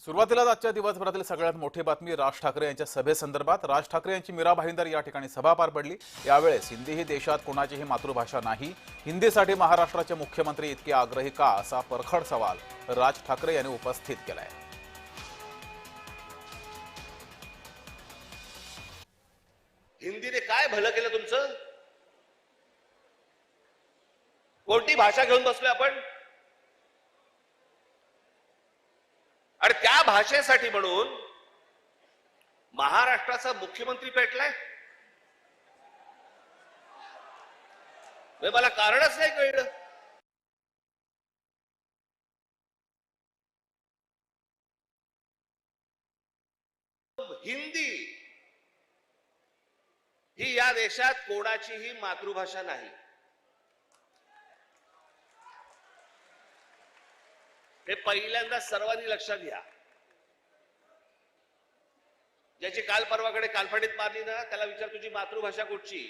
सुरुवातीलाच आजच्या दिवसभरातील सगळ्यात मोठी बातमी राज ठाकरे यांच्या सभेसंदर्भात। राज ठाकरे यांची मीरा भाईंदर या ठिकाणी सभा पार पडली। यावेळेस हिंदी ही देशात कोणाचीही मातृभाषा नाही, हिंदीसाठी महाराष्ट्राचे मुख्यमंत्री इतके आग्रही का, असा परखड सवाल राज ठाकरे यांनी उपस्थित केलाय। हिंदीने काय भलं केलं तुमचं? कोणती भाषा घेऊन बसलोय आपण? आणि त्या भाषेसाठी म्हणून महाराष्ट्राचा मुख्यमंत्री पेटलाय? मला कारणच नाही कळलं। हिंदी ही या देशात कोणाचीही मातृभाषा नाही। हे पहिल्यांदा सर्वांनी लक्षात घ्या। ज्याची काल परवाकडे कालफडीत मारली ना, त्याला विचार तुझी मातृभाषा कुठची?